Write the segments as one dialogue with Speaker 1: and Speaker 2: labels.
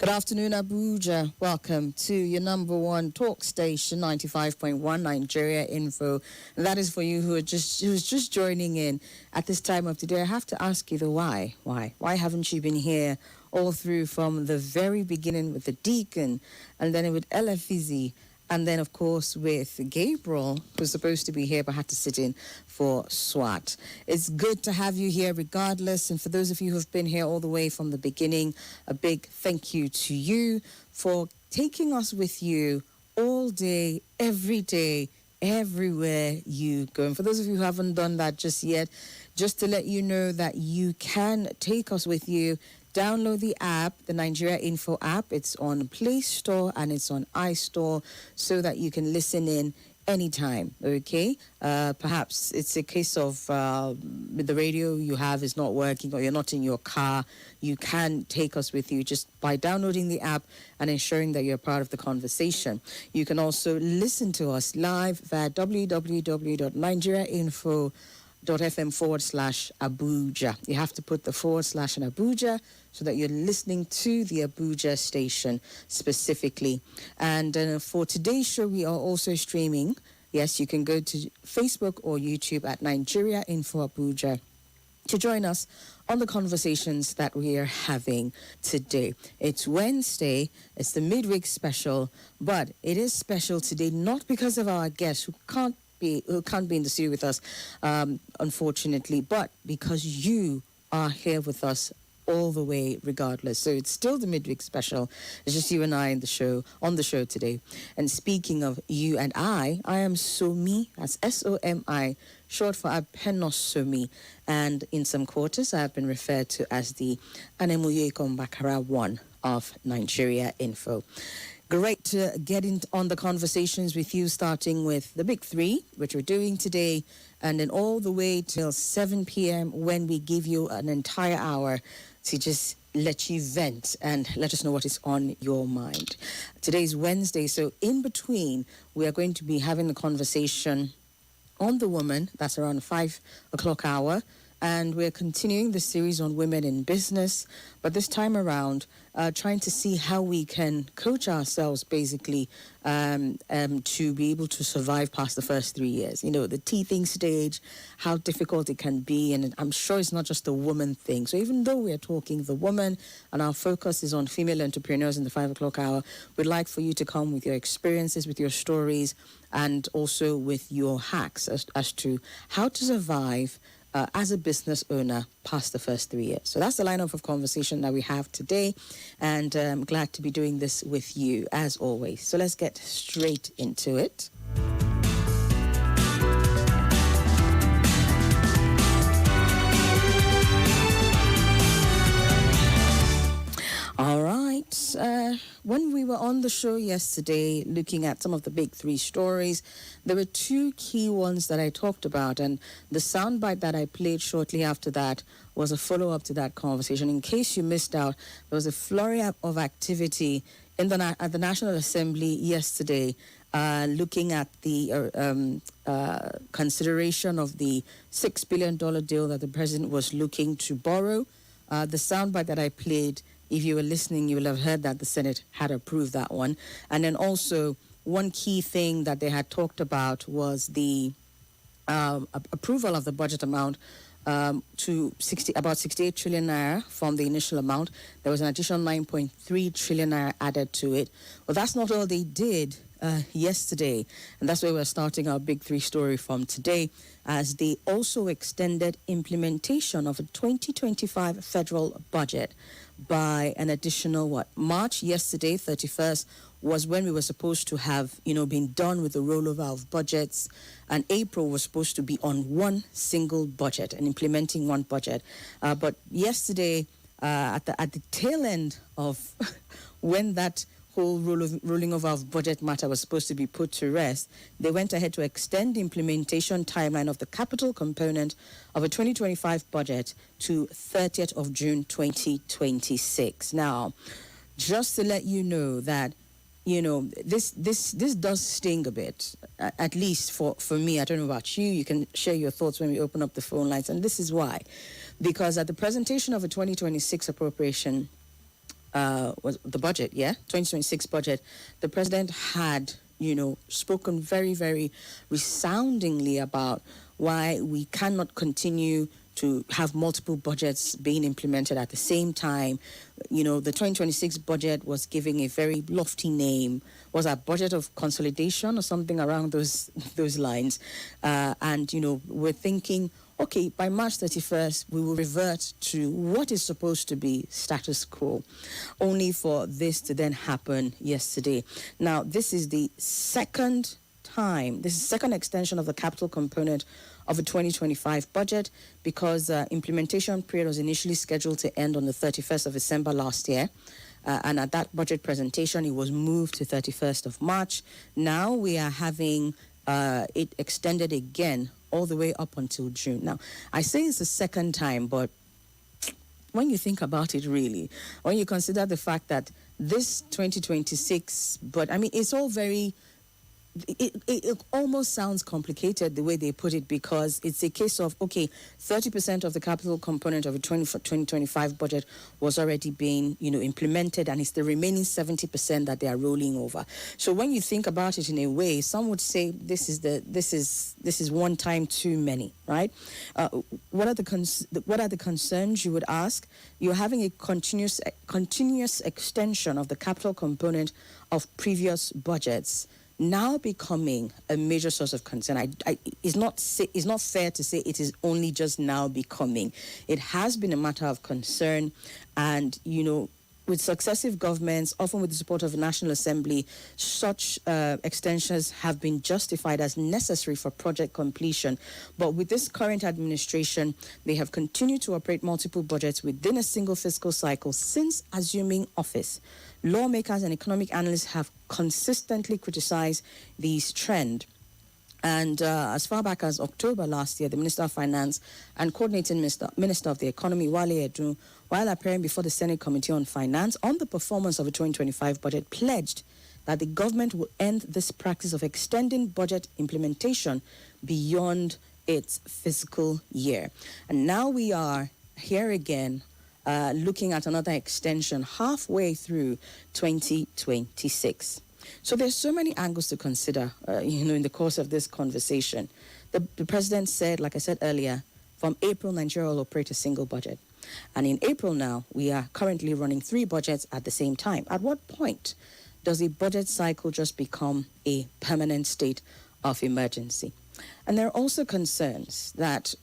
Speaker 1: Good afternoon, Abuja. Welcome to your number one talk station, 95.1 Nigeria Info. And that is for you who's just joining in at this time of the day. I have to ask you the why. Why haven't you been here all through from the very beginning with the Deacon, and then with Ella Fizzy, and then, of course, with Gabriel, who's supposed to be here but had to sit in for SWAT. It's good to have you here regardless. And for those of you who have been here all the way from the beginning, a big thank you to you for taking us with you all day, everywhere you go. And for those of you who haven't done that just yet, just to let you know that you can take us with you. Download the app, the Nigeria Info app. It's on Play Store and it's on iStore so that you can listen in anytime, okay? Perhaps it's a case of the radio you have is not working or you're not in your car. You can take us with you just by downloading the app and ensuring that you're part of the conversation. You can also listen to us live via www.nigeriainfo.fm/Abuja. You have to put the / in Abuja so that you're listening to the Abuja station specifically. And for today's show, we are also streaming. Yes, you can go to Facebook or YouTube at Nigeria Info Abuja to join us on the conversations that we are having today. It's Wednesday, it's the midweek special, but it is special today not because of our guests who can't be in the studio with us, unfortunately, but because you are here with us all the way regardless. So it's still the midweek special. It's just you and I on the show today. And speaking of you and I am Somi, that's Somi, short for Apenos Somi. And in some quarters, I have been referred to as the Anemuye Kombakara one of Nigeria Info. Great to get on the conversations with you, starting with the big three, which we're doing today, and then all the way till 7 p.m. when we give you an entire hour to just let you vent and let us know what is on your mind. Today's Wednesday, so in between, we are going to be having a conversation on the woman. That's around 5 o'clock hour. And we're continuing the series on women in business, but this time around, trying to see how we can coach ourselves, basically, to be able to survive past the first 3 years. You know, the teething stage, how difficult it can be, and I'm sure it's not just a woman thing. So even though we're talking the woman, and our focus is on female entrepreneurs in the 5 o'clock hour, we'd like for you to come with your experiences, with your stories, and also with your hacks as to how to survive as a business owner past the first 3 years. So that's the lineup of conversation that we have today, and I'm glad to be doing this with you as always. So let's get straight into it. All right. When we were on the show yesterday, looking at some of the big three stories, there were two key ones that I talked about, and the soundbite that I played shortly after that was a follow-up to that conversation. In case you missed out, there was a flurry of activity at the National Assembly yesterday, looking at the consideration of the $6 billion deal that the president was looking to borrow. The soundbite that I played, if you were listening, you will have heard that the Senate had approved that one. And then also, one key thing that they had talked about was the approval of the budget amount to about 68 trillion naira from the initial amount. There was an additional 9.3 trillion naira added to it. Well, that's not all they did yesterday, and that's where we're starting our big three story from today, as they also extended implementation of a 2025 federal budget by an additional March. Yesterday, 31st, was when we were supposed to have, been done with the rollover of budgets, and April was supposed to be on one single budget and implementing one budget. But yesterday, at the tail end of when that whole rolling over of budget matter was supposed to be put to rest, they went ahead to extend the implementation timeline of the capital component of a 2025 budget to 30th of June 2026. Now, just to let you know that, this does sting a bit, at least for me. I don't know about you. You can share your thoughts when we open up the phone lines. And this is why. Because at the presentation of a 2026 appropriation, was the budget, 2026 budget, the president had, spoken very, very resoundingly about why we cannot continue to have multiple budgets being implemented at the same time. The 2026 budget was giving a very lofty name, was a budget of consolidation or something around those lines. And we're thinking, okay, by March 31st, we will revert to what is supposed to be status quo, only for this to then happen yesterday. Now, this is the second extension of the capital component of a 2025 budget, because implementation period was initially scheduled to end on the 31st of December last year. And at that budget presentation, it was moved to 31st of March. Now we are having it extended again all the way up until June. Now, I say it's the second time, but when you think about it really, when you consider the fact that this 2026, it's all very... It almost sounds complicated the way they put it, because it's a case of, 30% of the capital component of a 2025 budget was already being, implemented, and it's the remaining 70% that they are rolling over. So when you think about it in a way, some would say this is one time too many, right? What are the concerns, you would ask? You're having a continuous extension of the capital component of previous budgets, now becoming a major source of concern. It's not fair to say it is only just now becoming. It has been a matter of concern, and with successive governments, often with the support of the National Assembly, such extensions have been justified as necessary for project completion. But with this current administration, they have continued to operate multiple budgets within a single fiscal cycle since assuming office. Lawmakers and economic analysts have consistently criticized this trend. And as far back as October last year, the Minister of Finance and Coordinating Minister of the Economy, Wale Edun, while appearing before the Senate Committee on Finance on the performance of the 2025 budget, pledged that the government will end this practice of extending budget implementation beyond its fiscal year. And now we are here again, looking at another extension halfway through 2026. So there's so many angles to consider, in the course of this conversation. The president said, like I said earlier, from April, Nigeria will operate a single budget. And in April now, we are currently running 3 budgets at the same time. At what point does a budget cycle just become a permanent state of emergency? And there are also concerns that,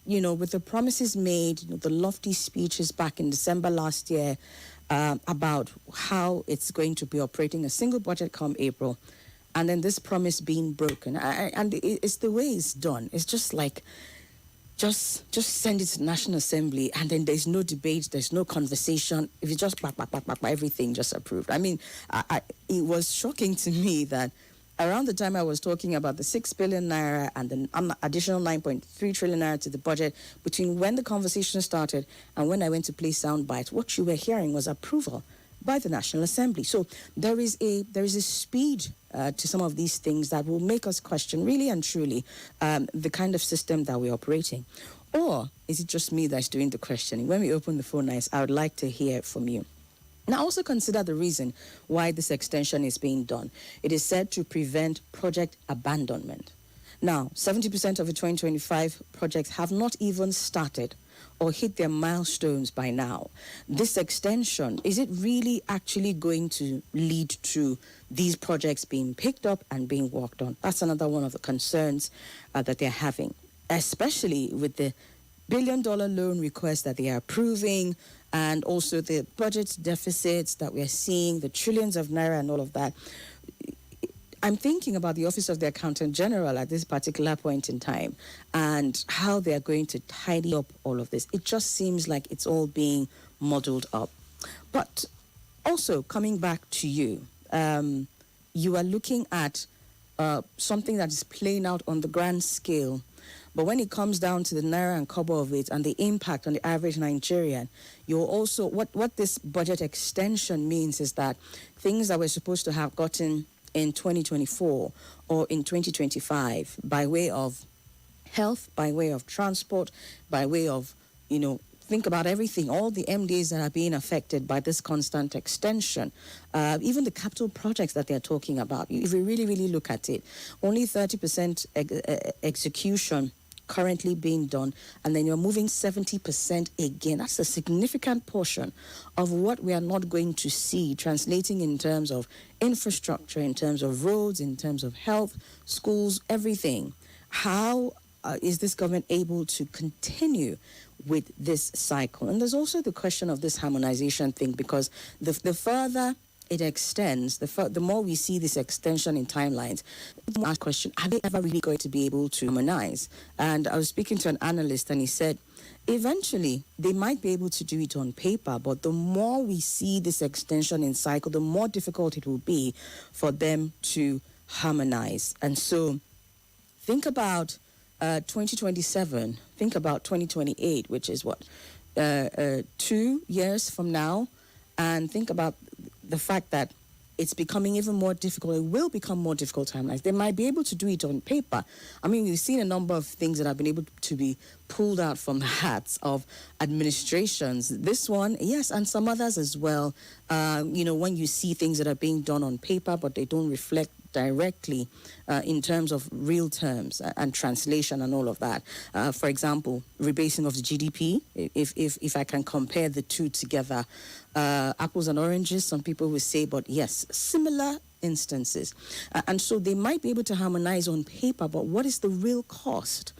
Speaker 1: with the promises made, the lofty speeches back in December last year about how it's going to be operating a single budget come April, and then this promise being broken. And it's the way it's done. It's just like, just send it to the National Assembly, and then there's no debate, there's no conversation. If you just everything just approved. It was shocking to me that around the time I was talking about the 6 billion naira and the additional 9.3 trillion naira to the budget, between when the conversation started and when I went to play sound bites, what you were hearing was approval by the National Assembly. So there is a speed to some of these things that will make us question really and truly the kind of system that we're operating. Or is it just me that's doing the questioning? When we open the phone lines, I would like to hear from you. Now, also consider the reason why this extension is being done. It is said to prevent project abandonment. Now, 70% of the 2025 projects have not even started or hit their milestones by now. This extension, is it really actually going to lead to these projects being picked up and being worked on? That's another one of the concerns that they're having, especially with the billion-dollar loan request that they are approving, and also the budget deficits that we're seeing, the trillions of naira and all of that. I'm thinking about the Office of the Accountant General at this particular point in time and how they're going to tidy up all of this. It just seems like it's all being muddled up. But also, coming back to you, you are looking at something that is playing out on the grand scale. But when it comes down to the naira and kobo of it and the impact on the average Nigerian, you're also, what this budget extension means is that things that we're supposed to have gotten in 2024 or in 2025 by way of health, by way of transport, by way of, think about everything, all the MDs that are being affected by this constant extension, even the capital projects that they're talking about. If we really, really look at it, only 30% execution currently being done, and then you're moving 70% again. That's a significant portion of what we are not going to see translating in terms of infrastructure, in terms of roads, in terms of health, schools, everything. How is this government able to continue with this cycle? And there's also the question of this harmonization thing, because the further it extends, the more we see this extension in timelines. The question, are they ever really going to be able to harmonize? And I was speaking to an analyst, and he said, eventually, they might be able to do it on paper, but the more we see this extension in cycle, the more difficult it will be for them to harmonize. And so think about 2027, think about 2028, which is what, 2 years from now, and think about the fact that it's becoming even more difficult. It will become more difficult to harmonize. They might be able to do it on paper. I mean, we've seen a number of things that have been able to be pulled out from the hats of administrations. This one, yes, and some others as well. When you see things that are being done on paper, but they don't reflect directly in terms of real terms and translation and all of that. For example, rebasing of the GDP, if I can compare the two together, apples and oranges, some people will say, but yes, similar instances. And so they might be able to harmonize on paper, but what is the real cost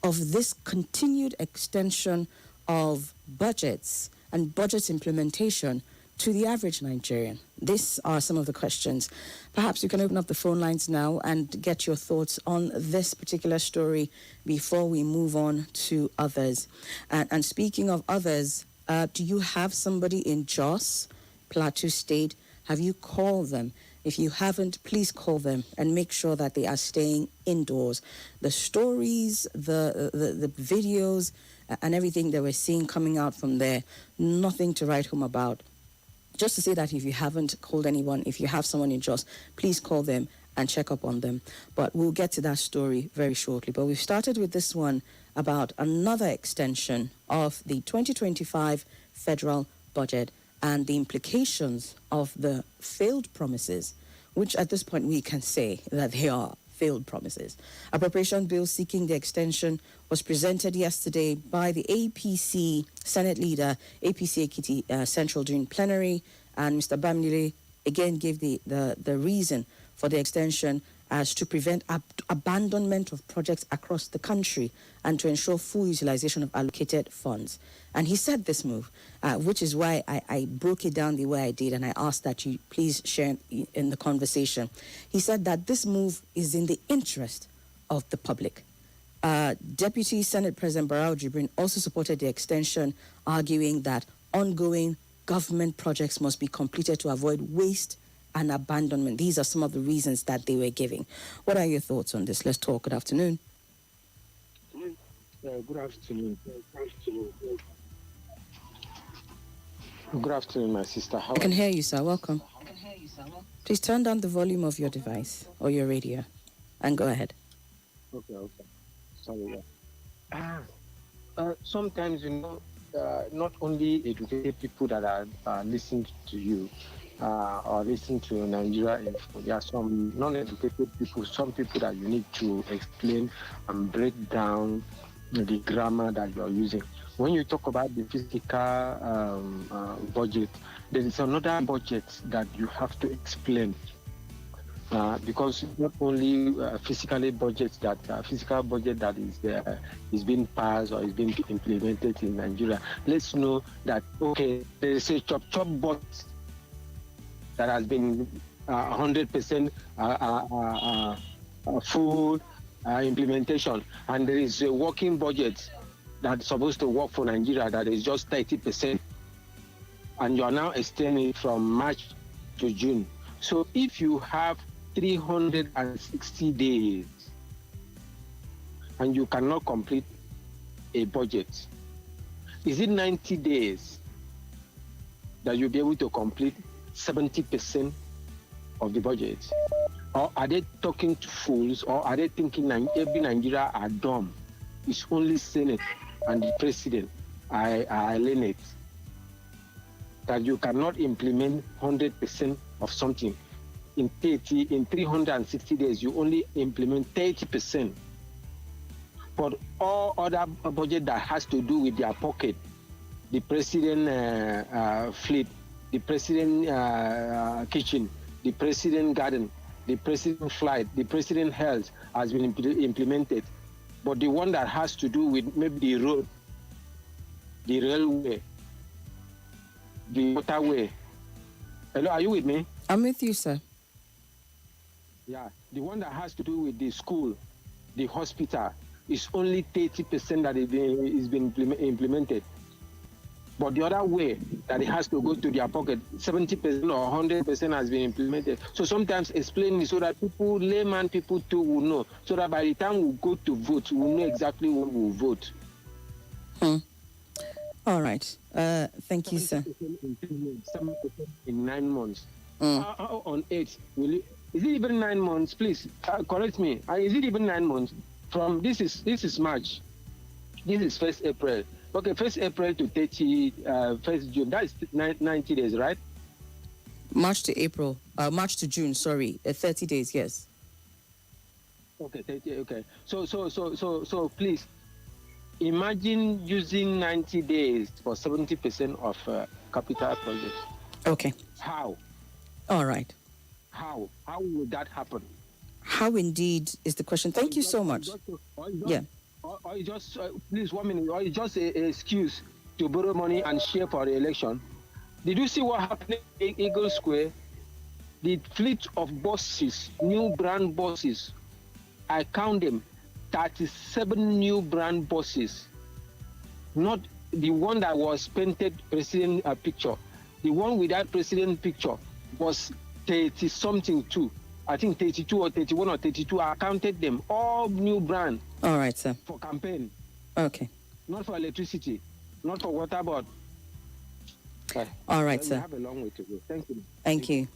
Speaker 1: of this continued extension of budgets and budget implementation to the average Nigerian? These are some of the questions. Perhaps you can open up the phone lines now and get your thoughts on this particular story before we move on to others. And speaking of others, do you have somebody in Jos, Plateau State? Have you called them? If you haven't, please call them and make sure that they are staying indoors. The stories, the videos, and everything that we're seeing coming out from there, nothing to write home about. Just to say that if you haven't called anyone, if you have someone in Jos, please call them and check up on them. But we'll get to that story very shortly. But we've started with this one about another extension of the 2025 federal budget and the implications of the failed promises, which at this point we can say that they are failed promises. Appropriation bill seeking the extension was presented yesterday by the APC Senate leader, APC Ekiti Central during plenary, and Mr. Bamnile again gave the reason for the extension as to prevent abandonment of projects across the country and to ensure full utilization of allocated funds. And he said this move, which is why I broke it down the way I did, and I asked that you please share in the conversation. He said that this move is in the interest of the public. Deputy Senate President Barau Jibrin also supported the extension, arguing that ongoing government projects must be completed to avoid waste and abandonment. These are some of the reasons that they were giving. What are your thoughts on this? Let's talk. Good afternoon.
Speaker 2: Good afternoon. Good afternoon, my sister.
Speaker 1: I can hear you, sir. Welcome. Please turn down the volume of your device or your radio and go ahead.
Speaker 2: Okay. Sorry. Sometimes, not only educated people that are listening to you, or listen to Nigeria Info. There are some non-educated people, some people that you need to explain and break down the grammar that you're using. When you talk about the physical budget, there is another budget that you have to explain. Because not only physical budget that is being passed or is being implemented in Nigeria. Let's know that, okay, there is a chop budget that has been 100% full implementation, and there is a working budget that's supposed to work for Nigeria that is just 30%, and you are now extending it from March to June. So if you have 360 days and you cannot complete a budget, is it 90 days that you'll be able to complete 70% of the budget? Or are they talking to fools, or are they thinking every Nigeria are dumb? It's only Senate and the president I learn it. That you cannot implement 100% of something. In 360 days, you only implement 30%. For all other budget that has to do with their pocket, the president fleet, the president kitchen, the president garden, the president flight, the president health has been implemented. But the one that has to do with maybe the road, the railway, the waterway. Hello, are you with me?
Speaker 1: I'm with you, sir.
Speaker 2: Yeah, the one that has to do with the school, the hospital, is only 30% that is being implemented. But the other way that it has to go to their pocket, 70% or 100% has been implemented. So sometimes explain it so that people, layman people too, will know. So that by the time we go to vote, we'll know exactly what we'll vote.
Speaker 1: All right. Thank you, sir.
Speaker 2: 7% in 9 months. On 8, is it even 9 months? Please correct me. Is it even 9 months? From this is March. This is 1st April. Okay, 1st April to 1st June. That is 90 days, right?
Speaker 1: March to June. Sorry, 30 days. Yes.
Speaker 2: Okay, 30. Okay. So please imagine using 90 days for 70% of capital projects.
Speaker 1: Okay.
Speaker 2: How?
Speaker 1: All right.
Speaker 2: How would that happen?
Speaker 1: How indeed is the question. Thank you so much. Yeah.
Speaker 2: Or just please 1 minute. Or just an excuse to borrow money and share for the election. Did you see what happened in Eagle Square? The fleet of buses, new brand buses, I count them, 37 new brand buses. Not the one that was painted president picture. The one without president picture was 30 something too. I think 32 or 31 or 32. I counted them, all new brand.
Speaker 1: All right, sir.
Speaker 2: For campaign.
Speaker 1: Okay.
Speaker 2: Not for electricity, not for water board.
Speaker 1: All right,
Speaker 2: so
Speaker 1: sir.
Speaker 2: You have a long way to go. Thank you.
Speaker 1: Thank you.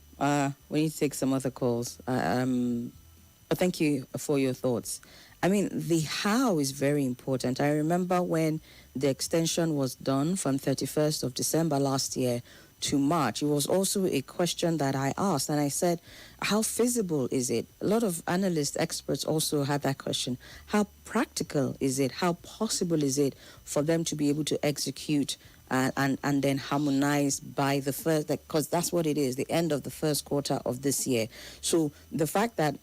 Speaker 1: We need to take some other calls. But thank you for your thoughts. I mean, the how is very important. I remember when the extension was done from 31st of December last year to March, it was also a question that I asked, and I said, how feasible is it? A lot of analysts, experts also had that question. How practical is it? How possible is it for them to be able to execute and then harmonize by the first, because that's what it is, the end of the first quarter of this year. So the fact that,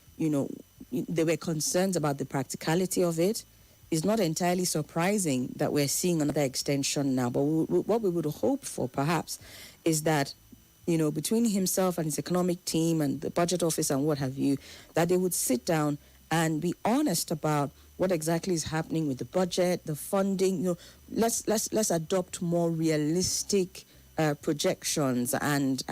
Speaker 1: there were concerns about the practicality of it is not entirely surprising that we're seeing another extension now. But what we would hope for, perhaps, is that, between himself and his economic team and the budget office and what have you, that they would sit down and be honest about what exactly is happening with the budget, the funding. Let's adopt more realistic projections and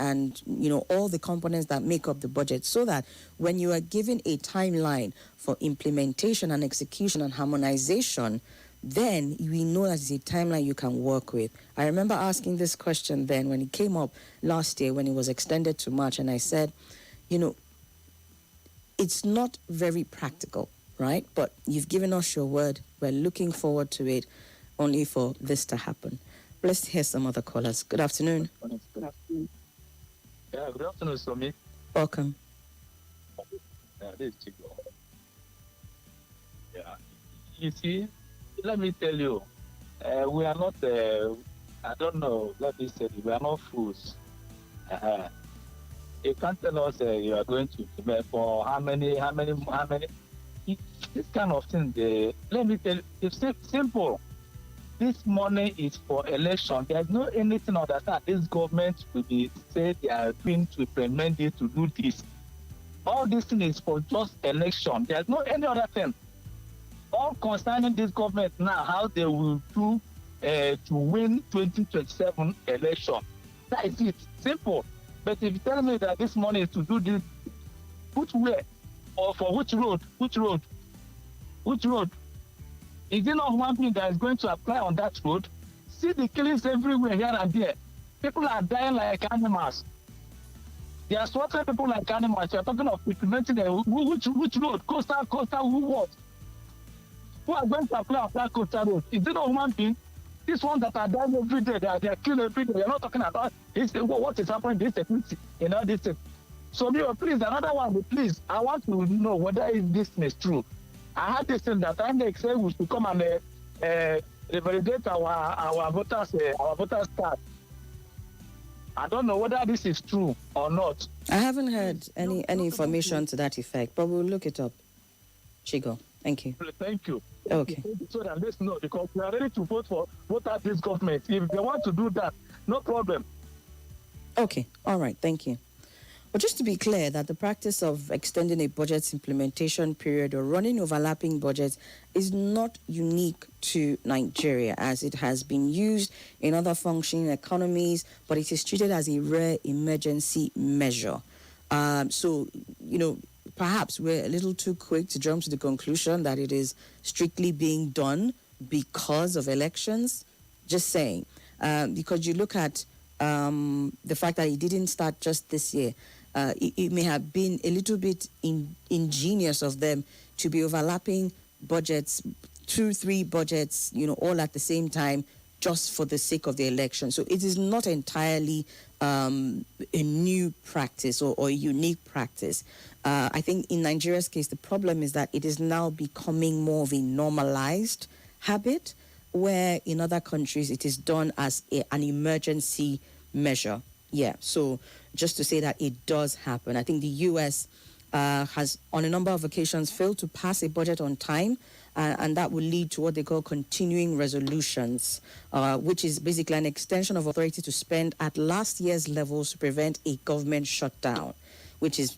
Speaker 1: all the components that make up the budget, so that when you are given a timeline for implementation and execution and harmonization, then we know that it's a timeline you can work with. I remember asking this question then when it came up last year when it was extended to March, and I said, it's not very practical, right? But you've given us your word. We're looking forward to it, only for this to happen. Let's hear some other callers. Good afternoon.
Speaker 3: Good afternoon. Yeah, good afternoon, Somi.
Speaker 1: Welcome.
Speaker 3: Yeah, this is Chico. Yeah. You see, let me tell you, we are not, I don't know, let me say, we are not fools. You can't tell us you are going to implement for how many. This kind of thing, let me tell you, it's simple. This money is for election. There's no anything other than this government will be say they are doing to implement it, to do this. All this thing is for just election. There's no any other thing. All concerning this government now, how they will do to win 2027 election. That is it. Simple. But if you tell me that this money is to do this, which way? Or for which road? Which road? Which road? Is it not one thing that is going to apply on that road? See the killings everywhere here and there. People are dying like animals. They are slaughtering people like animals. You are talking of implementing which road? Coastal, who what? Who are going to apply on that coastal road? Is it not human being? This one that are dying every day, they are killed every day. You're not talking about this, what is happening, this technicity, this thing. So, please, another one, please, I want to know whether this is true. I had this thing that INEC said we should come and validate our voters card. I don't know whether this is true or not.
Speaker 1: I haven't heard any information to that effect, but we'll look it up. Chigo, thank you.
Speaker 3: Thank you.
Speaker 1: Okay.
Speaker 3: So that let's know, because we are ready to vote out this government. If they want to do that, no problem.
Speaker 1: Okay, all right, thank you. But just to be clear, that the practice of extending a budget's implementation period or running overlapping budgets is not unique to Nigeria, as it has been used in other functioning economies, but it is treated as a rare emergency measure. So, perhaps we're a little too quick to jump to the conclusion that it is strictly being done because of elections. Just saying. Because you look at the fact that it didn't start just this year. It may have been a little bit ingenious of them to be overlapping budgets, 2-3 budgets, all at the same time, just for the sake of the election. So it is not entirely a new practice or a unique practice. I think in Nigeria's case, the problem is that it is now becoming more of a normalized habit, where in other countries it is done as an emergency measure. Yeah, so just to say that it does happen. I think the U.S. has, on a number of occasions, failed to pass a budget on time, and that will lead to what they call continuing resolutions, which is basically an extension of authority to spend at last year's levels to prevent a government shutdown, which is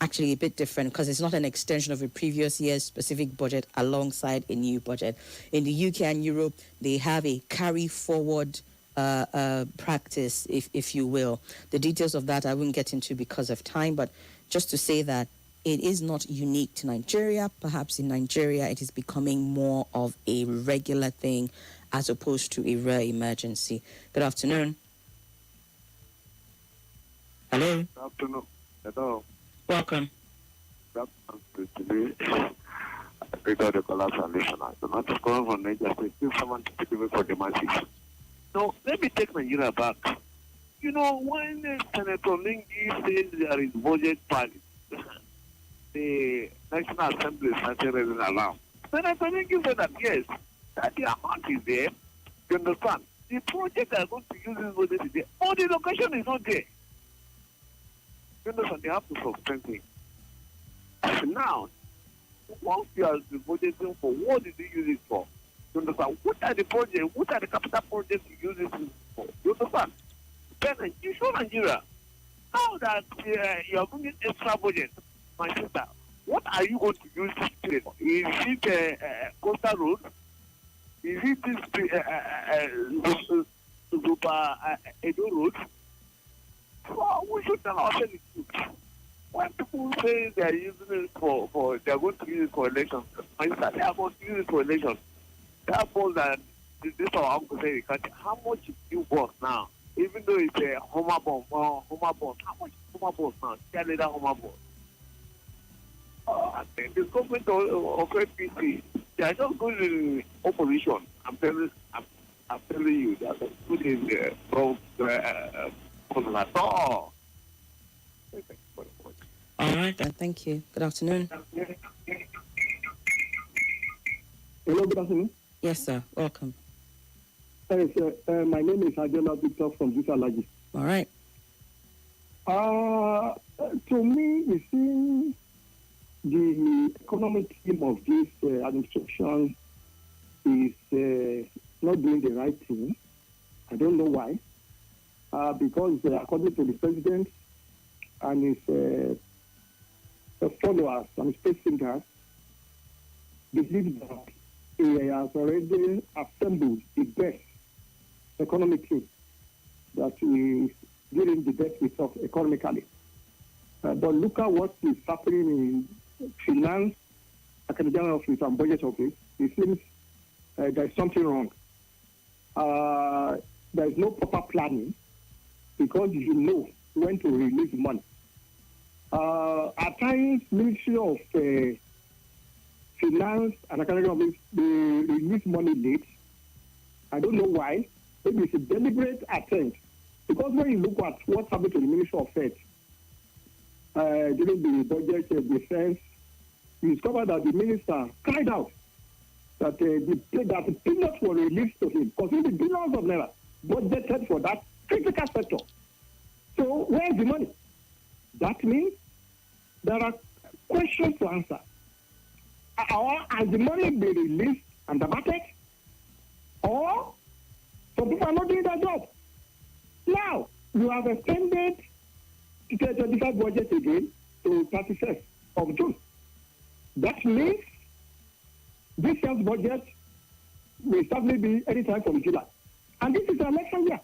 Speaker 1: actually a bit different because it's not an extension of a previous year's specific budget alongside a new budget. In the UK and Europe, they have a carry forward practice, if you will. The details of that I won't get into because of time, but just to say that it is not unique to Nigeria. Perhaps in Nigeria it is becoming more of a regular thing as opposed to a rare emergency. Good afternoon. Hello.
Speaker 4: Good afternoon. Hello.
Speaker 1: Welcome.
Speaker 4: Good afternoon. Today, I picked out the collapse and listener. So not to come from Nigeria, so still someone to take me for the masses. So let me take Nigeria back. When Senator Lingi says there is budget panic, the National Assembly started raising alarm. Senator Lingi said that yes, that the amount is there. You understand? The project are going to use this budget is there. Oh, the location is not there. You understand? They have to suspend things. Now, once you are budgeting for, what did they use it for? You understand? What are the projects? What are the capital projects you use it for? You understand? Then you show Nigeria. Now that you are bringing extra budget, my sister, what are you going to use it for? Is it coastal road? Is it this Edo road? So we should tell ourselves the truth. When people say they are using it for they are going to use it for elections, my sister, they are going to use it for elections. That means that this our uncle say, how much is you worth now? Even though it's a Homer bomb, how much is Homer bomb now? Tell me that Homer bomb. I think the government of APC, they are just going in opposition. I'm telling you, they are not good in the at all.
Speaker 1: All right, then. Thank you. Good afternoon.
Speaker 5: Hello, good afternoon.
Speaker 1: Yes, sir. Welcome.
Speaker 5: Hey, sir. My name is Adela Victor from Visa.
Speaker 1: All right.
Speaker 5: To me, it seems the economic team of this administration is not doing the right thing. I don't know why. Because according to the president and his followers and his space thinkers, believe that he has already assembled the best economic team that is giving the best results economically. But look at what is happening in finance, academic office, and budget office. It seems there is something wrong. There is no proper planning because you know when to release money. At times, Ministry of Finance and Academic Office, they release money late. I don't know why. Maybe it's a deliberate attempt. Because when you look at what happened to the Ministry of Health during the budget defense, you discover that the minister cried out that the peanuts were released to him, considering billions of naira budgeted for that critical sector. So where's the money? That means there are questions to answer. Or has the money been released and the market? Or some people are not doing their job. Now, you have extended the 2025 budget again to 31st of June. That means this year's budget will certainly be anytime from July. And this is an election year.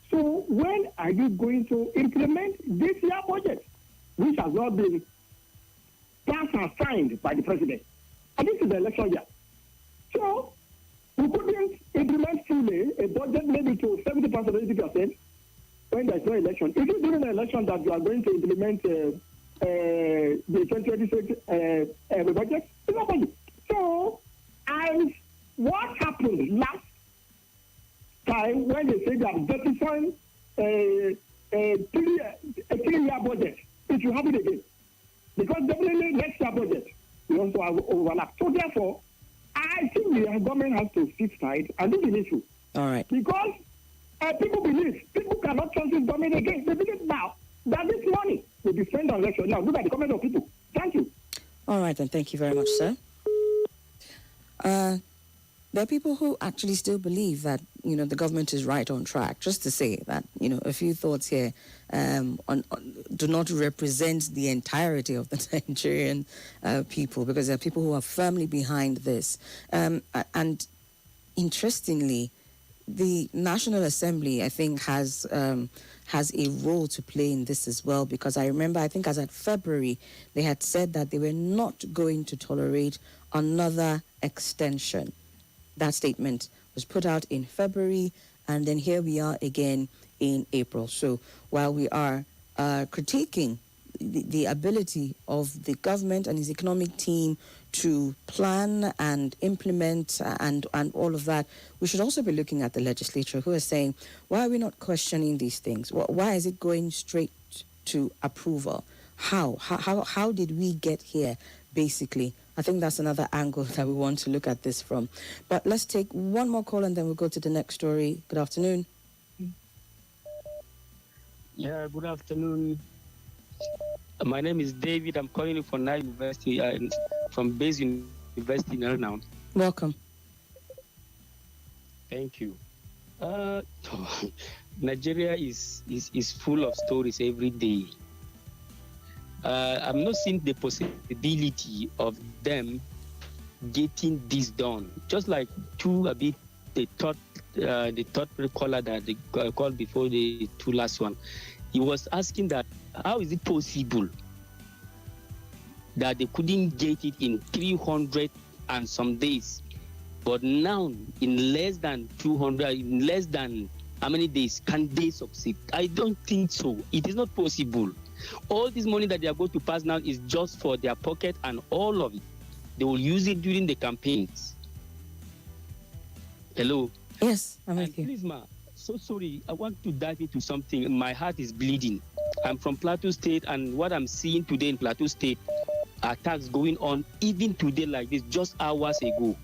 Speaker 5: So when are you going to implement this year's budget, which has not been passed and signed by the president? And this is the election year. So we couldn't implement fully a budget maybe to 70%, 80% when there's no election. Is it during the election that you are going to implement the 2026 budget? It's not funny. So, what happened last time when they said that justifying a 3-year budget, it will happen again? Because definitely next year budget will also have overlap. So therefore, I think the government has to sit tight and do the issue.
Speaker 1: All right.
Speaker 5: Because people cannot trust this government again. They believe now that this money will be spent on election. Now, look at the comment of people. Thank you.
Speaker 1: All right, then. Thank you very much, sir. There are people who actually still believe that, the government is right on track. Just to say that, a few thoughts here do not represent the entirety of the Nigerian people, because there are people who are firmly behind this. And interestingly, the National Assembly, I think, has a role to play in this as well, because I remember, I think as at February, they had said that they were not going to tolerate another extension. That statement was put out in February, and then here we are again in April. So while we are critiquing the ability of the government and its economic team to plan and implement and all of that, we should also be looking at the legislature, who are saying, why are we not questioning these things? Why is it going straight to approval? How did we get here, basically? I think that's another angle that we want to look at this from. But let's take one more call and then we'll go to the next story. Good afternoon.
Speaker 6: Yeah, good afternoon. My name is David. I'm calling you from Nile University, from Base University now.
Speaker 1: Welcome.
Speaker 6: Thank you. Nigeria is full of stories every day. I'm not seeing the possibility of them getting this done. Just like the third caller that they called before the two last one. He was asking that how is it possible that they couldn't get it in 300 and some days, but now in less than 200, in less than how many days can they succeed? I don't think so. It is not possible. All this money that they are going to pass now is just for their pocket, and all of it, they will use it during the campaigns. Hello?
Speaker 1: Yes, I'm with you.
Speaker 6: Please, ma, so sorry, I want to dive into something. My heart is bleeding. I'm from Plateau State, and what I'm seeing today in Plateau State, attacks going on even today like this, just hours ago.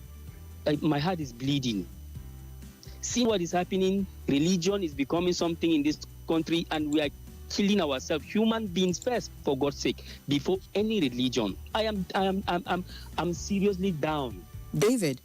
Speaker 6: My heart is bleeding. See what is happening. Religion is becoming something in this country, and we are killing ourselves, human beings first, for God's sake, before any religion. I'm seriously down.
Speaker 1: David,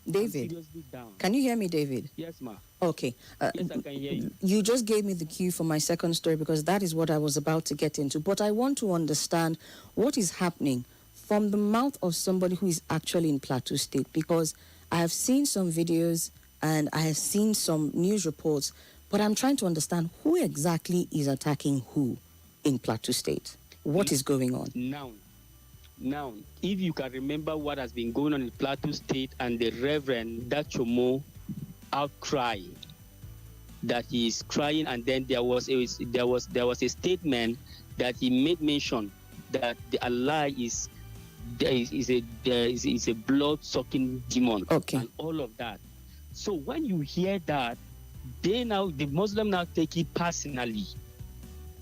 Speaker 6: seriously down.
Speaker 1: Can you hear me, David?
Speaker 6: Yes, ma.
Speaker 1: Okay.
Speaker 6: Yes, I can hear you.
Speaker 1: You just gave me the cue for my second story, because that is what I was about to get into. But I want to understand what is happening from the mouth of somebody who is actually in Plateau State, because I have seen some videos and I have seen some news reports, but I'm trying to understand who exactly is attacking who in Plateau State. What is going on?
Speaker 6: Now, if you can remember what has been going on in Plateau State and the Reverend Dachomo outcry that he is crying, and then there was a statement that he made mention that the Allah is a blood-sucking demon,
Speaker 1: okay,
Speaker 6: and all of that. So when you hear that, the Muslim now take it personally.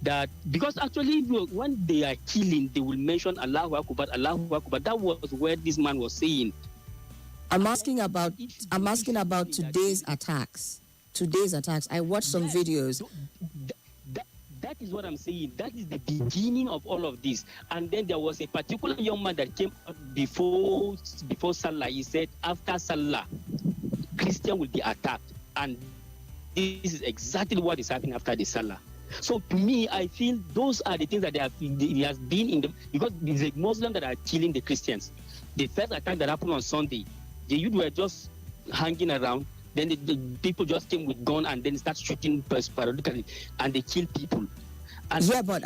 Speaker 6: That because actually when they are killing, they will mention Allahu Akbar, Allahu Akbar. That was where this man was saying.
Speaker 1: I'm asking about today's attacks. Today's attacks. I watched some videos.
Speaker 6: That is what I'm saying. That is the beginning of all of this. And then there was a particular young man that came out before Salah. He said, after Salah, Christian will be attacked. And this is exactly what is happening after the Salah. So to me, I feel those are the things that they have been in the, because it's the Muslims that are killing the Christians. The first attack that happened on Sunday, the youth were just hanging around. Then the people just came with gun and then start shooting periodically, and they kill people. And
Speaker 1: yeah, but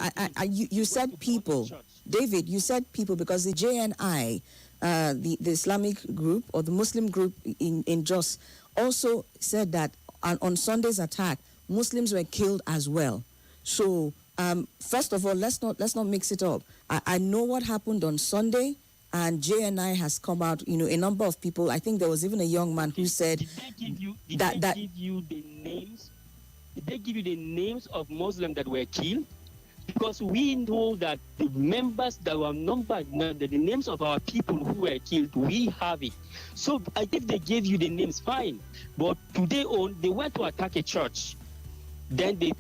Speaker 1: you said people, David. You said people because the JNI, the Islamic group or the Muslim group in Jos, also said that on Sunday's attack, Muslims were killed as well. So first of all, let's not mix it up. I know what happened on Sunday. And JNI has come out, a number of people. I think there was even a young man who said
Speaker 6: Did they give you the names? Did they give you the names of Muslims that were killed? Because we know that the members that were numbered, the names of our people who were killed, we have it. So I think they gave you the names, fine. But today on, they went to attack a church. Then the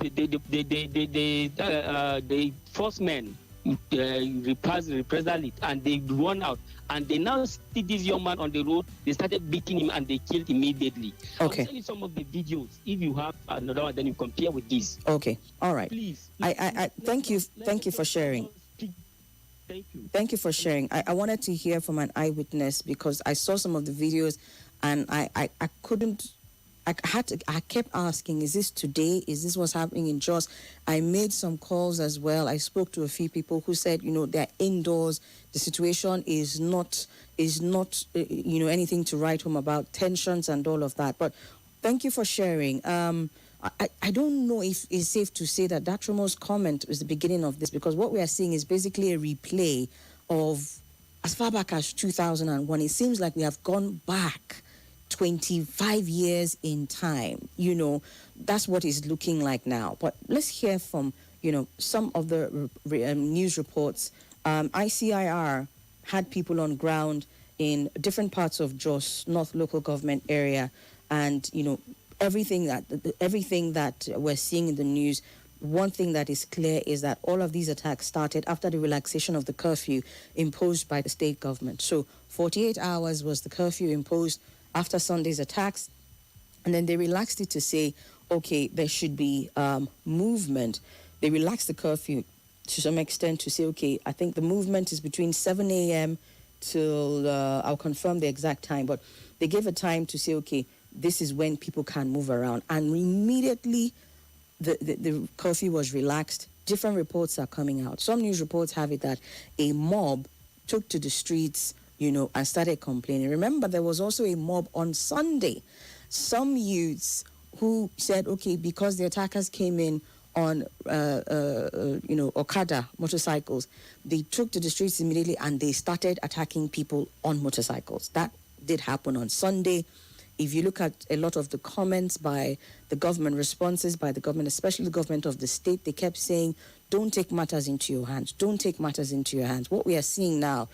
Speaker 6: first men reprisal it, and they run out, and they now see this young man on the road. They started beating him and they killed immediately.
Speaker 1: Okay.
Speaker 6: I'll send you some of the videos. If you have another one, then you compare with this.
Speaker 1: Okay. All right.
Speaker 6: Please.
Speaker 1: I thank you for sharing.
Speaker 6: Thank you.
Speaker 1: Thank you for sharing. I wanted to hear from an eyewitness because I saw some of the videos and I couldn't. I kept asking, is this today? Is this what's happening in Jos? I made some calls as well. I spoke to a few people who said, they're indoors. The situation is not anything to write home about, tensions and all of that. But thank you for sharing. I don't know if it's safe to say that Datromo's comment was the beginning of this, because what we are seeing is basically a replay of as far back as 2001. It seems like we have gone back 25 years in time. That's what it's looking like now. But let's hear from some of the news reports. ICIR had people on ground in different parts of Jos North local government area, and everything that we're seeing in the news. One thing that is clear is that all of these attacks started after the relaxation of the curfew imposed by the state government. So 48 hours was the curfew imposed after Sunday's attacks, and then they relaxed it to say, okay, there should be movement. They relaxed the curfew to some extent to say, okay, I think the movement is between 7 a.m. till, I'll confirm the exact time, but they gave a time to say, okay, this is when people can move around. And immediately the curfew was relaxed. Different reports are coming out. Some news reports have it that a mob took to the streets and started complaining. Remember, there was also a mob on Sunday. Some youths who said, okay, because the attackers came in on, Okada motorcycles, they took to the streets immediately and they started attacking people on motorcycles. That did happen on Sunday. If you look at a lot of the comments by the government, responses by the government, especially the government of the state, they kept saying, don't take matters into your hands. Don't take matters into your hands. What we are seeing now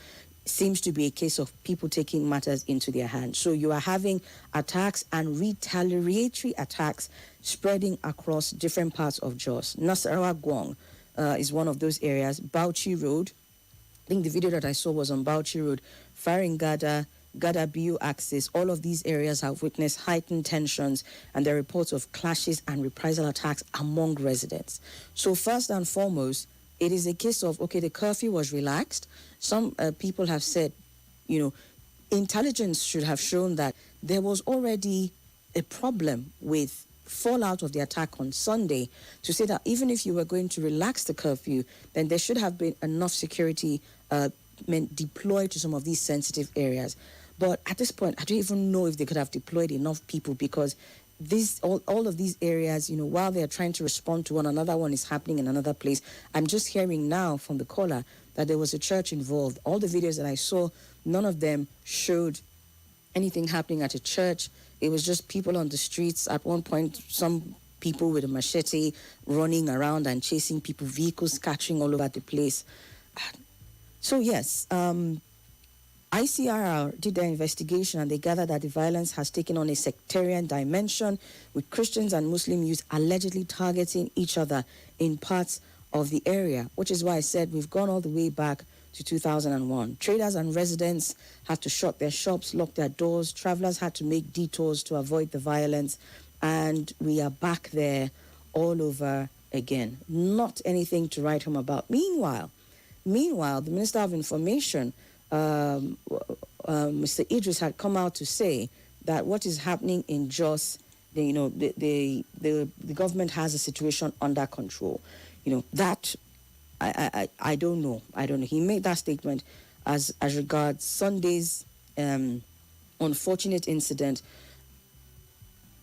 Speaker 1: seems to be a case of people taking matters into their hands. So you are having attacks and retaliatory attacks spreading across different parts of Jos. Nasarawa Gwong is one of those areas. Bauchi Road, I think the video that I saw was on Bauchi Road. Faringada, Gadabiu axis, all of these areas have witnessed heightened tensions, and there are reports of clashes and reprisal attacks among residents. So first and foremost, it is a case of, okay, the curfew was relaxed. Some people have said, intelligence should have shown that there was already a problem with fallout of the attack on Sunday to say that even if you were going to relax the curfew, then there should have been enough security deployed to some of these sensitive areas. But at this point, I don't even know if they could have deployed enough people, because all of these areas, while they're trying to respond to one another, one is happening in another place. I'm just hearing now from the caller that there was a church involved. All the videos that I saw, none of them showed anything happening at a church. It was just people on the streets. At one point, some people with a machete running around and chasing people, vehicles scattering all over the place. So yes, ICRR did their investigation and they gathered that the violence has taken on a sectarian dimension, with Christians and Muslim youth allegedly targeting each other in parts of the area, which is why I said we've gone all the way back to 2001. Traders and residents had to shut their shops, lock their doors. Travelers had to make detours to avoid the violence. And we are back there all over again. Not anything to write home about. Meanwhile, the Minister of Information, Mr. Idris, had come out to say that what is happening in Jos, the government has a situation under control. That I don't know. He made that statement as regards Sunday's unfortunate incident.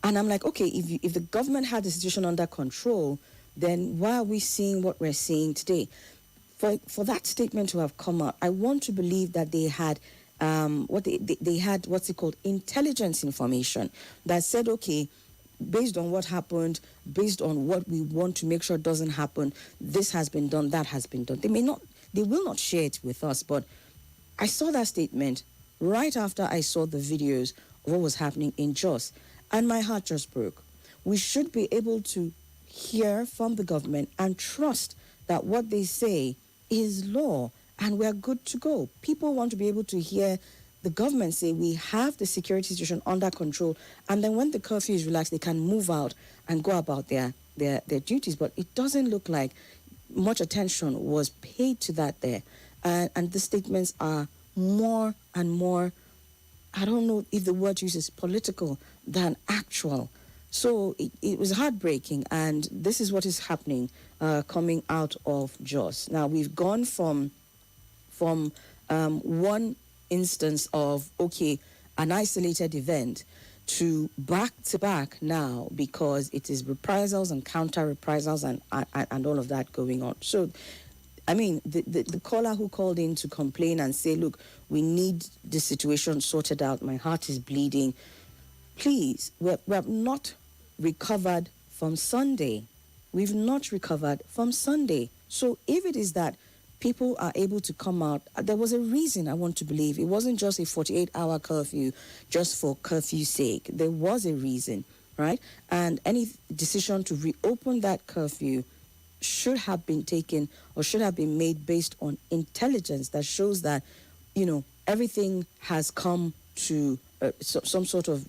Speaker 1: And I'm like, okay, if the government had the situation under control, then why are we seeing what we're seeing today? For that statement to have come out, I want to believe that they had they had what's it called, intelligence information that said, okay, based on what happened, based on what we want to make sure doesn't happen, this has been done, that has been done. They will not share it with us, but I saw that statement right after I saw the videos of what was happening in Jos, and my heart just broke. We should be able to hear from the government and trust that what they say is law and we're good to go. People want to be able to hear the government say we have the security situation under control, and then when the curfew is relaxed, they can move out and go about their duties. But it doesn't look like much attention was paid to that there. And the statements are more and more, I don't know if the word used is political than actual. So it was heartbreaking, and this is what is happening coming out of Jos. Now, we've gone from one instance of, okay, an isolated event to back now, because it is reprisals and counter reprisals and all of that going on. So, I mean, the caller who called in to complain and say, look, we need this situation sorted out, my heart is bleeding. Please, we have not recovered from Sunday. We've not recovered from Sunday. So if it is that people are able to come out, there was a reason, I want to believe. It wasn't just a 48-hour curfew just for curfew's sake. There was a reason, right? And any decision to reopen that curfew should have been taken or should have been made based on intelligence that shows that, everything has come to some sort of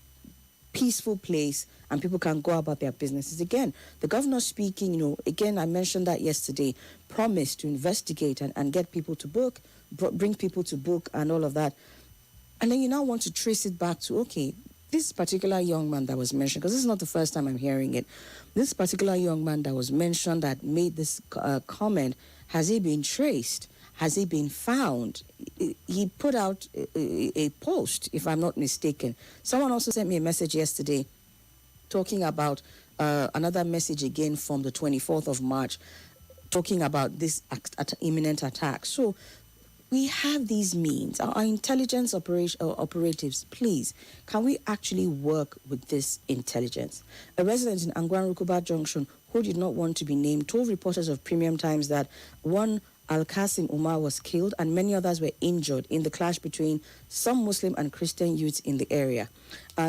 Speaker 1: peaceful place and people can go about their businesses. Again, the governor speaking, again, I mentioned that yesterday, promised to investigate and get people to book, bring people to book and all of that. And then you now want to trace it back to, okay, this particular young man that was mentioned, because this is not the first time I'm hearing it, this particular young man that was mentioned that made this comment, has he been traced? Has he been found? He put out a post, if I'm not mistaken. Someone also sent me a message yesterday talking about another message again from the 24th of March, talking about this imminent attack. So we have these means. Our intelligence operatives, please, can we actually work with this intelligence? A resident in Angwan Rukuba Junction who did not want to be named told reporters of Premium Times that one Al-Qasim Umar was killed and many others were injured in the clash between some Muslim and Christian youths in the area.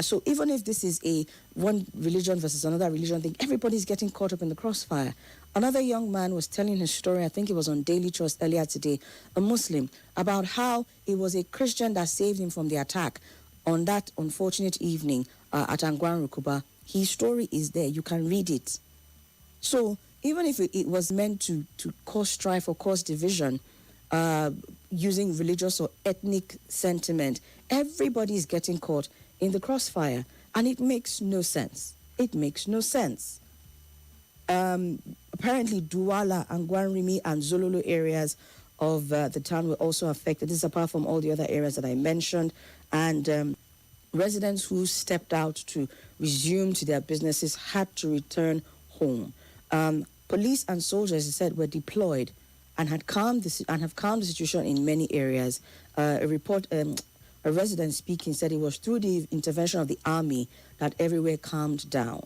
Speaker 1: So even if this is a one religion versus another religion thing, everybody's getting caught up in the crossfire. Another young man was telling his story, I think it was on Daily Trust earlier today, a Muslim, about how it was a Christian that saved him from the attack on that unfortunate evening at Angwan Rukuba. His story is there. You can read it. So even if it was meant to cause strife or cause division using religious or ethnic sentiment, everybody is getting caught in the crossfire. And it makes no sense. It makes no sense. Apparently, Douala, Angwanrimi, and Zololo areas of the town were also affected. This is apart from all the other areas that I mentioned. And residents who stepped out to resume to their businesses had to return home. Police and soldiers, as I said, were deployed and have calmed the situation in many areas. A report a resident speaking said it was through the intervention of the army that everywhere calmed down.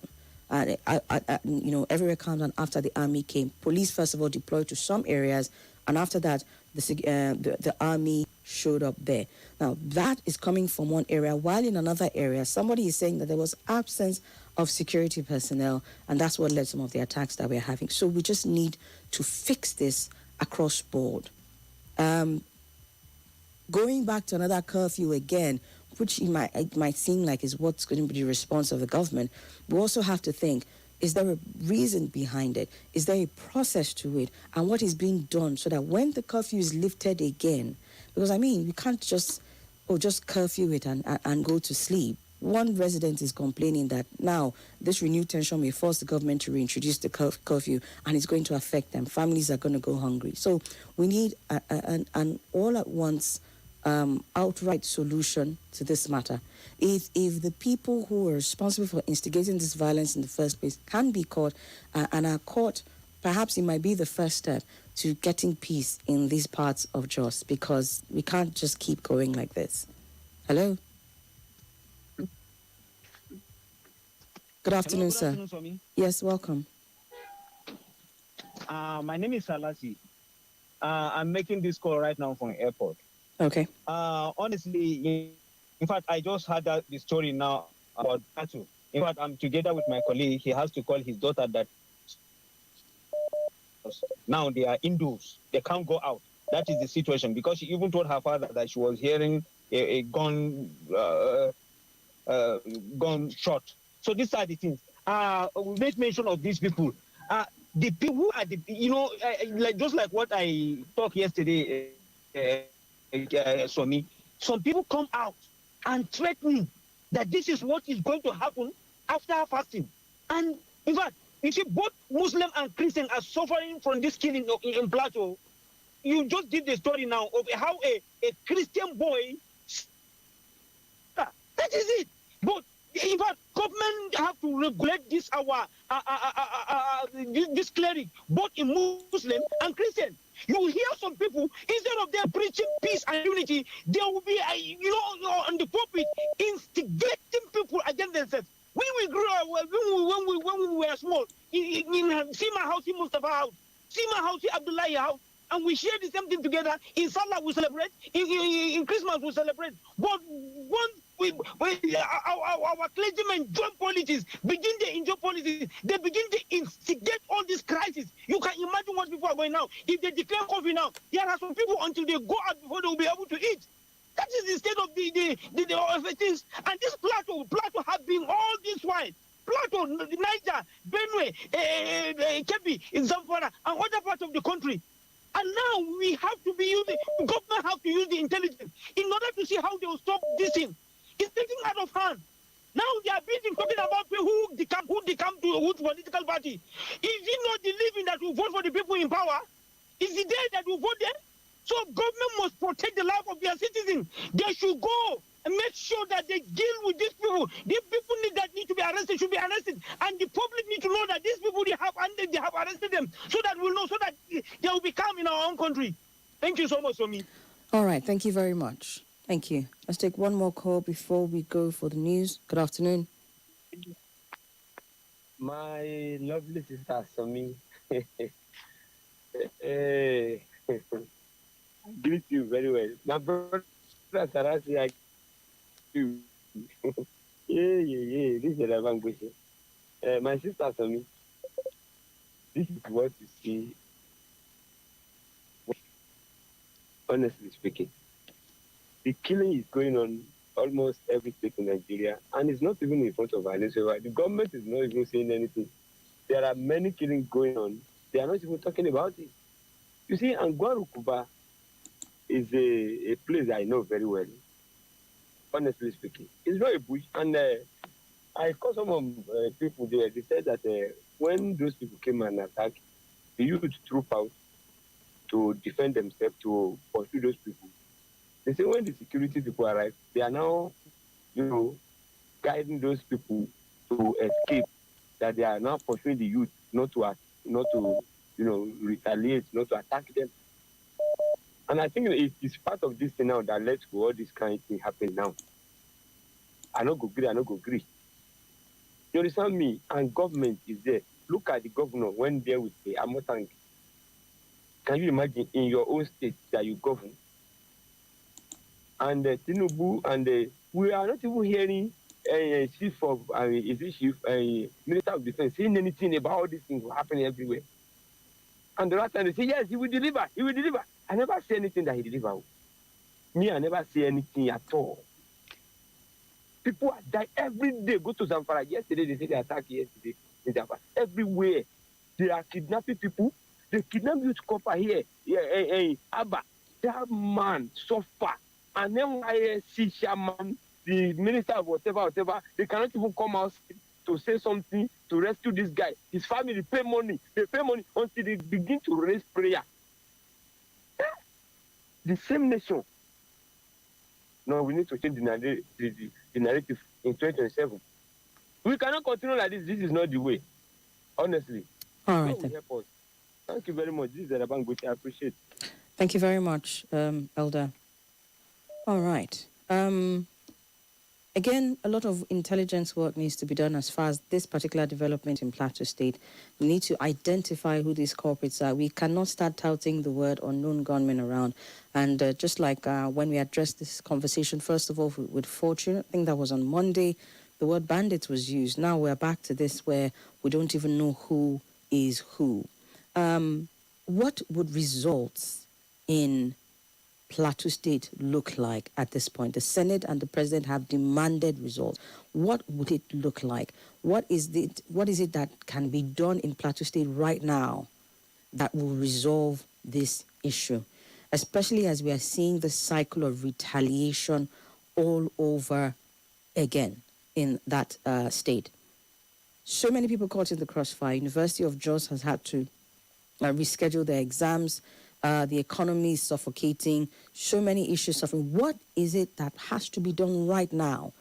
Speaker 1: And everywhere calmed down after the army came. Police first of all deployed to some areas, and after that, the army showed up there. Now that is coming from one area, while in another area, somebody is saying that there was absence of security personnel, and that's what led some of the attacks that we're having. So we just need to fix this across board. Going back to another curfew again, which it might seem like is what's going to be the response of the government, we also have to think, is there a reason behind it? Is there a process to it? And what is being done so that when the curfew is lifted again, because we can't just curfew it and go to sleep. One resident is complaining that now this renewed tension may force the government to reintroduce the curfew, and it's going to affect them. Families are going to go hungry. So we need an all at once outright solution to this matter. If the people who are responsible for instigating this violence in the first place can be caught and are caught, perhaps it might be the first step to getting peace in these parts of Jos, because we can't just keep going like this. Hello? Good afternoon,
Speaker 7: Hello, good
Speaker 1: sir.
Speaker 7: afternoon, Somi.
Speaker 1: Yes, welcome.
Speaker 7: My name is Salasi. I'm making this call right now from airport.
Speaker 1: Okay.
Speaker 7: Honestly, in fact, I just heard the story now about Batu. In fact, I'm together with my colleague. He has to call his daughter that now they are indoors. They can't go out. That is the situation, because she even told her father that she was hearing a gun shot. So these are the things. We made mention of these people. The people who are just like what I talked yesterday, Somi. Some people come out and threaten that this is what is going to happen after fasting. And in fact, you see, both Muslim and Christian are suffering from this killing in Plateau. You just did the story now of how a Christian boy. That is it. But in fact, government have to regulate this this cleric, both in Muslim and Christian. You hear some people, instead of them preaching peace and unity, they will be, on the pulpit, instigating people against themselves. When we grew up, when we were small, in Sima house, in Mustafa house, Sima house, in Abdullahi house, and we share the same thing together. In Salah we celebrate, in Christmas we celebrate. But once our clergymen join politics, begin to enjoy politics, they begin to instigate all these crises. You can imagine what people are going now. If they declare coffee now, there are some people until they go out before they will be able to eat. That is the state of the things. And this Plateau have been all this while. Plateau, Niger, Benue, Kebbi, Zamfara, and other parts of the country. And now we have to be using, government have to use the intelligence in order to see how they will stop this thing. It's getting out of hand. Now they are busy talking about who they come to which political party. Is it not the living that will vote for the people in power? Is it there that will vote there? So government must protect the life of their citizens. They should go and make sure that they deal with these people. These people need to be arrested, should be arrested. And the public need to know that these people they have arrested them, so that we'll know, so that they will become in our own country. Thank you so much, Somi.
Speaker 1: All right, thank you very much. Thank you. Let's take one more call before we go for the news. Good afternoon.
Speaker 6: My lovely sister, Somi. I greet you very well. My brother Sarasi, I you. Yeah. This is the language. My sister Somi. This is what you see. Honestly speaking, the killing is going on almost every state in Nigeria, and it's not even in front of our newspaper. The government is not even saying anything. There are many killings going on. They are not even talking about it. You see, Angwarukuba is a place I know very well, honestly speaking. It's not a bush, and I call some of people there. They said that when those people came and attacked, the youth troop out to defend themselves, to pursue those people. They say when the security people arrive, they are now, guiding those people to escape. That they are now pursuing the youth, not to retaliate, not to attack them.
Speaker 8: And I think it's part of this thing now that led to all this kind of thing happen now. I no go agree, I no go agree. You understand me? And government is there. Look at the governor when there with the Amotang. Can you imagine in your own state that you govern? And Tinubu and we are not even hearing chief of is it chief minister of defense saying anything about all these things happening everywhere. And the last time they say yes, he will deliver, he will deliver. I never see anything that he deliver. Me, I never see anything at all. People are dying every day. Go to Zamfara. Yesterday they said they attacked yesterday in Zamfara. Everywhere they are kidnapping people. They kidnap youth copper here. Abba, that man suffer. And then NYSC chairman, the minister of whatever, they cannot even come out to say something to rescue this guy. His family pay money. They pay money until they begin to raise prayer. The same nation. No, we need to change the narrative in 2027. We cannot continue like this. This is not the way. Honestly.
Speaker 1: All right, then.
Speaker 8: Help us. Thank you very much. This is Arabanguchi. I appreciate it.
Speaker 1: Thank you very much, Elder. All right. Again, a lot of intelligence work needs to be done as far as this particular development in Plateau State. We need to identify who these corporates are. We cannot start touting the word unknown gunmen around. And just like when we addressed this conversation, first of all, with Fortune, I think that was on Monday, the word bandits was used. Now we're back to this where we don't even know who is who. What would results in Plateau State look like at this point? The Senate and the President have demanded results. What would it look like? What is it that can be done in Plateau State right now that will resolve this issue? Especially as we are seeing the cycle of retaliation all over again in that state. So many people caught in the crossfire. University of Jos has had to reschedule their exams. The economy is suffocating, so many issues suffering. What is it that has to be done right now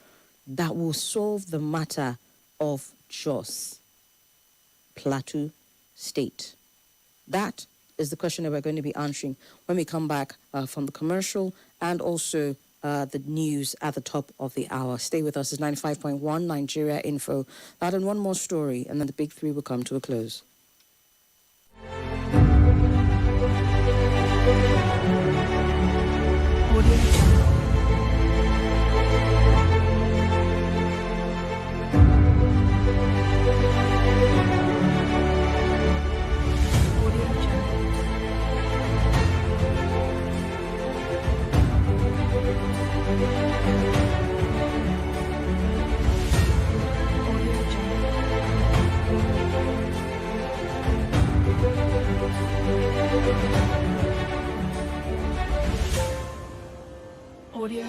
Speaker 1: that will solve the matter of Jos, Plateau State? That is the question that we're going to be answering when we come back from the commercial and also the news at the top of the hour. Stay with us. It's 95.1 Nigeria Info. That and one more story, and then the big three will come to a close.
Speaker 9: Audio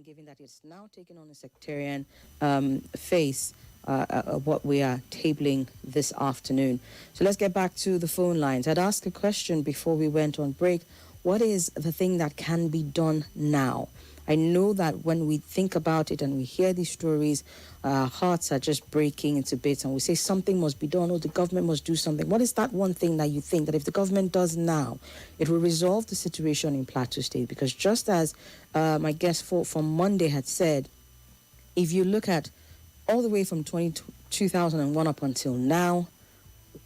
Speaker 1: Given that it's now taken on a sectarian face, what we are tabling this afternoon. So let's get back to the phone lines. I'd asked a question before we went on break. what is the thing that can be done now? I know that when we think about it and we hear these stories, our hearts are just breaking into bits and we say something must be done or the government must do something. What is that one thing that you think that if the government does now, it will resolve the situation in Plateau State? Because just as my guest from Monday had said, if you look at all the way from 2001 up until now,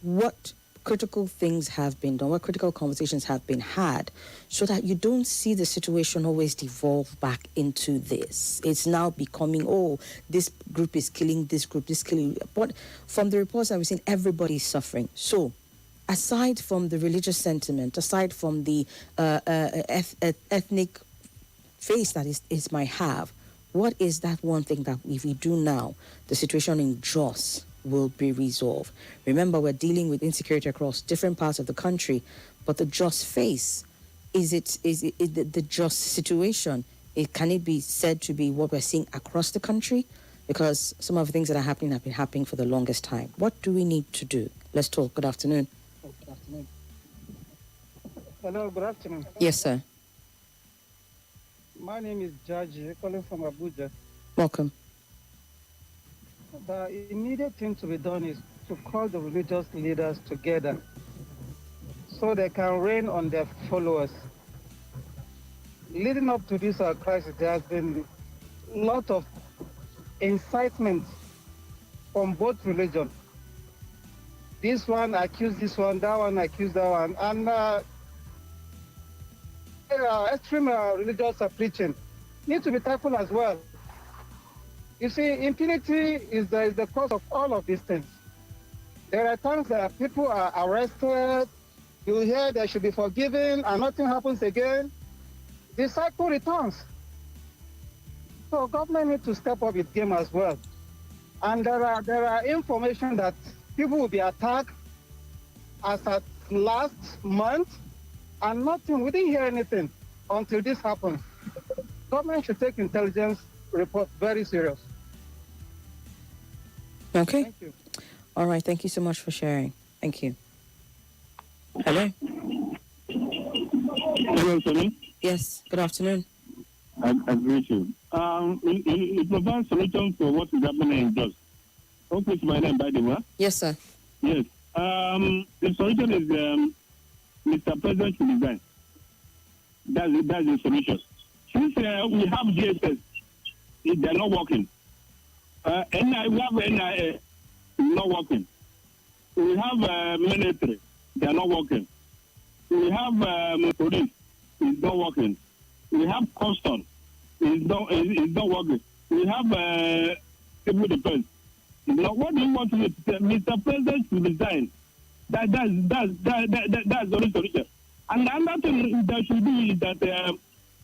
Speaker 1: what critical things have been done, what critical conversations have been had, so that you don't see the situation always devolve back into this. It's now becoming, oh, this group is killing this group, this killing. But from the reports that we've seen, everybody's suffering. So, aside from the religious sentiment, aside from the ethnic face that it might have, what is that one thing that if we do now, the situation in Jos will be resolved? Remember, we're dealing with insecurity across different parts of the country, but the Jos face, is it the Jos situation? Can it be said to be what we're seeing across the country? Because some of the things that are happening have been happening for the longest time. What do we need to do? Let's talk. Good afternoon.
Speaker 10: Good afternoon. Hello, good afternoon.
Speaker 1: Yes, sir.
Speaker 10: My name is Jaji, calling from Abuja.
Speaker 1: Welcome.
Speaker 10: The immediate thing to be done is to call the religious leaders together so they can rain on their followers. Leading up to this crisis, there has been a lot of incitement from both religions. This one accused this one, that one accused that one, and extreme religious preaching need to be tackled as well. You see, impunity is the cause of all of these things. There are times that people are arrested, you hear they should be forgiven, and nothing happens again. The cycle returns. So government needs to step up its game as well. And there are information that people will be attacked as at last month, and nothing, we didn't hear anything until this happened. Government should take intelligence report very serious.
Speaker 1: Okay.
Speaker 10: Thank you.
Speaker 1: All right. Thank you so much for sharing. Thank you. Hello.
Speaker 11: Hello, Somi.
Speaker 1: Yes. Good afternoon.
Speaker 11: I agree with you. It provides solution for what is happening in Jos. Okay, it's my name, by the way.
Speaker 1: Yes, sir.
Speaker 11: Yes. The solution is Mr. President should resign. That's the solution. Since we have GSS, they're not working. We have NIA, not working. We have military, they're not working. We have police, it's not working. We have custom, it's not working. We have civil defense. What do you want to say? Mr. President should resign. That's the only solution. And another thing that should do is that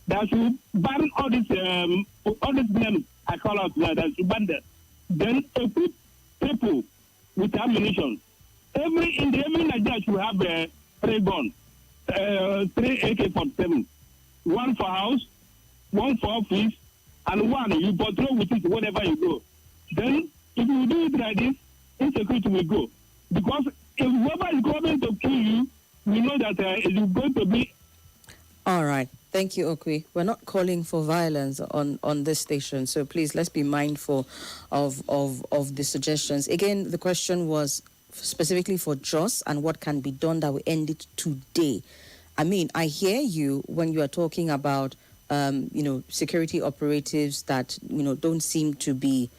Speaker 11: they should ban all these names I call out now, that should ban them. Then equip people with ammunition. Every Nigeria should have 3 guns, 3 AK-47, 1 for house, 1 for office, and 1 you patrol with it wherever you go. Then if you do it like this, insecurity will go. Because if whoever is coming to kill you, we know that it is going to be.
Speaker 1: All right. Thank you, Okwi. We're not calling for violence on this station, so please let's be mindful of the suggestions. Again, the question was specifically for Jos and what can be done that will end it today. I mean, I hear you when you are talking about security operatives that don't seem to be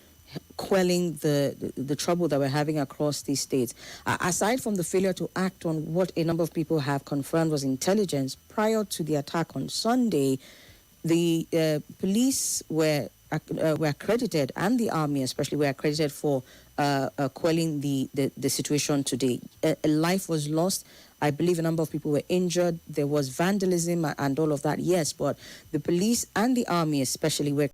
Speaker 1: quelling the trouble that we're having across these states. Aside from the failure to act on what a number of people have confirmed was intelligence, prior to the attack on Sunday, the police were accredited, and the army especially were accredited for quelling the situation today. A life was lost. I believe a number of people were injured. There was vandalism and all of that, yes, but the police and the army especially were